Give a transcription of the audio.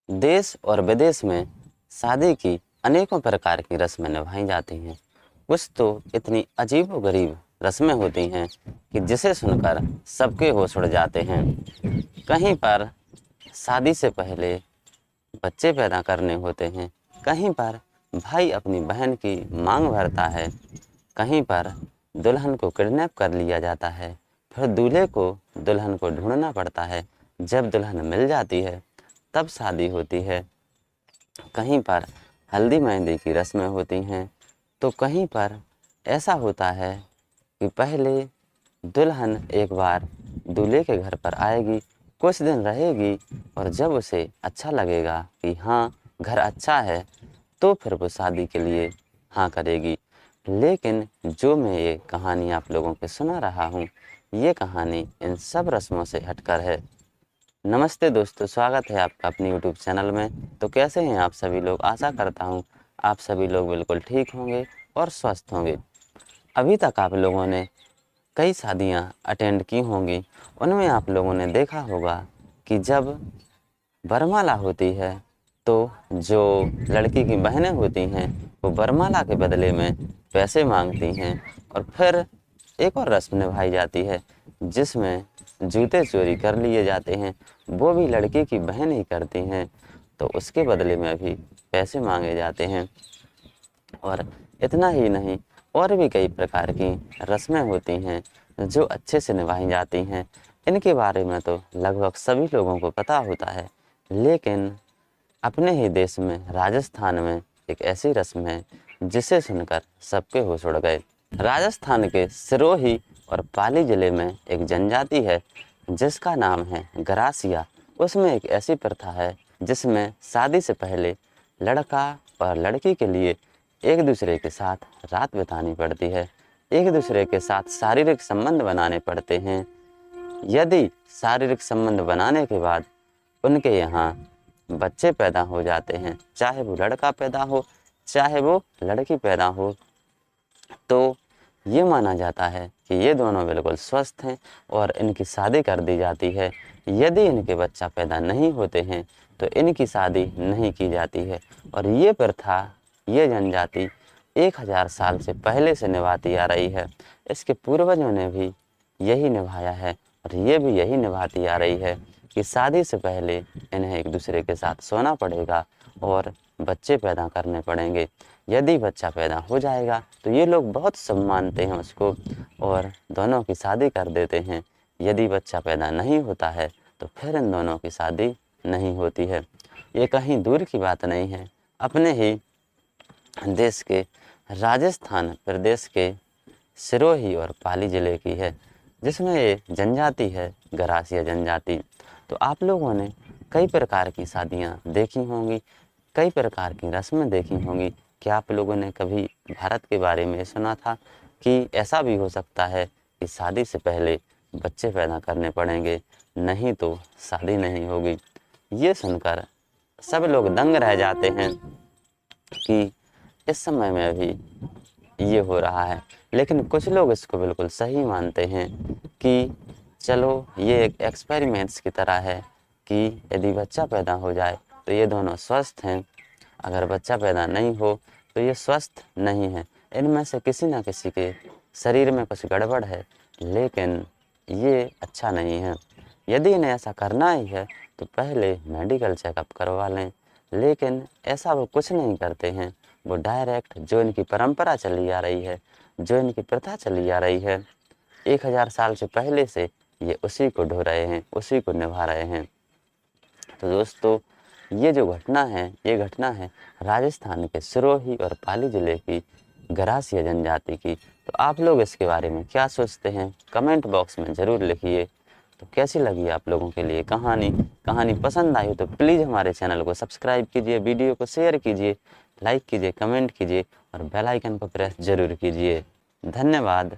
देश और विदेश में शादी की अनेकों प्रकार की रस्में निभाई जाती हैं। कुछ तो इतनी अजीबोगरीब रस्में होती हैं कि जिसे सुनकर सबके होश उड़ जाते हैं। कहीं पर शादी से पहले बच्चे पैदा करने होते हैं, कहीं पर भाई अपनी बहन की मांग भरता है, कहीं पर दुल्हन को किडनैप कर लिया जाता है, फिर दूल्हे को दुल्हन को ढूंढना पड़ता है। जब दुल्हन मिल जाती है तब शादी होती है। कहीं पर हल्दी मेहंदी की रस्में होती हैं, तो कहीं पर ऐसा होता है कि पहले दुल्हन एक बार दूल्हे के घर पर आएगी, कुछ दिन रहेगी और जब उसे अच्छा लगेगा कि हाँ घर अच्छा है, तो फिर वो शादी के लिए हाँ करेगी। लेकिन जो मैं ये कहानी आप लोगों को सुना रहा हूँ, ये कहानी इन सब रस्मों से हटकर है। नमस्ते दोस्तों, स्वागत है आपका अपनी यूट्यूब चैनल में। तो कैसे हैं आप सभी लोग? आशा करता हूँ आप सभी लोग बिल्कुल ठीक होंगे और स्वस्थ होंगे। अभी तक आप लोगों ने कई शादियाँ अटेंड की होंगी। उनमें आप लोगों ने देखा होगा कि जब वरमाला होती है तो जो लड़की की बहनें होती हैं वो वरमाला के बदले में पैसे मांगती हैं। और फिर एक और रस्म निभाई जाती है जिसमें जूते चोरी कर लिए जाते हैं, वो भी लड़की की बहन ही करती हैं, तो उसके बदले में भी पैसे मांगे जाते हैं। और इतना ही नहीं, और भी कई प्रकार की रस्में होती हैं जो अच्छे से निभाई जाती हैं। इनके बारे में तो लगभग सभी लोगों को पता होता है, लेकिन अपने ही देश में राजस्थान में एक ऐसी रस्म है जिसे सुनकर सबके होश उड़ गए। राजस्थान के सिरोही और पाली ज़िले में एक जनजाति है जिसका नाम है गरासिया। उसमें एक ऐसी प्रथा है जिसमें शादी से पहले लड़का और लड़की के लिए एक दूसरे के साथ रात बितानी पड़ती है, एक दूसरे के साथ शारीरिक संबंध बनाने पड़ते हैं। यदि शारीरिक संबंध बनाने के बाद उनके यहाँ बच्चे पैदा हो जाते हैं, चाहे वो लड़का पैदा हो चाहे वो लड़की पैदा हो, तो ये माना जाता है कि ये दोनों बिल्कुल स्वस्थ हैं और इनकी शादी कर दी जाती है। यदि इनके बच्चा पैदा नहीं होते हैं तो इनकी शादी नहीं की जाती है। और ये प्रथा, ये जनजाति 1000 साल से पहले से निभाती आ रही है। इसके पूर्वजों ने भी यही निभाया है और ये भी यही निभाती आ रही है कि शादी से पहले इन्हें एक दूसरे के साथ सोना पड़ेगा और बच्चे पैदा करने पड़ेंगे। यदि बच्चा पैदा हो जाएगा तो ये लोग बहुत शुभ मानते हैं उसको और दोनों की शादी कर देते हैं। यदि बच्चा पैदा नहीं होता है तो फिर इन दोनों की शादी नहीं होती है। ये कहीं दूर की बात नहीं है, अपने ही देश के राजस्थान प्रदेश के सिरोही और पाली ज़िले की है, जिसमें ये जनजाति है गरासिया जनजाति। तो आप लोगों ने कई प्रकार की शादियाँ देखी होंगी, कई प्रकार की रस्में देखी होंगी। क्या आप लोगों ने कभी भारत के बारे में सुना था कि ऐसा भी हो सकता है कि शादी से पहले बच्चे पैदा करने पड़ेंगे, नहीं तो शादी नहीं होगी? ये सुनकर सब लोग दंग रह जाते हैं कि इस समय में भी ये हो रहा है। लेकिन कुछ लोग इसको बिल्कुल सही मानते हैं कि चलो ये एक एक्सपेरिमेंट्स की तरह है कि यदि बच्चा पैदा हो जाए तो ये दोनों स्वस्थ हैं, अगर बच्चा पैदा नहीं हो तो ये स्वस्थ नहीं है। इनमें से किसी न किसी के शरीर में कुछ गड़बड़ है, लेकिन ये अच्छा नहीं है। यदि इन्हें ऐसा करना ही है तो पहले मेडिकल चेकअप करवा लें, लेकिन ऐसा वो कुछ नहीं करते हैं। वो डायरेक्ट जो इनकी परंपरा चली आ रही है, जो इनकी प्रथा चली आ रही है 1000 साल से पहले से, ये उसी को ढो रहे हैं, उसी को निभा रहे हैं। तो दोस्तों, ये जो घटना है, ये घटना है राजस्थान के सिरोही और पाली ज़िले की गरासिया जनजाति की। तो आप लोग इसके बारे में क्या सोचते हैं? कमेंट बॉक्स में ज़रूर लिखिए। तो कैसी लगी आप लोगों के लिए कहानी पसंद आई तो प्लीज़ हमारे चैनल को सब्सक्राइब कीजिए, वीडियो को शेयर कीजिए, लाइक कीजिए, कमेंट कीजिए और बेल आइकन को प्रेस ज़रूर कीजिए। धन्यवाद।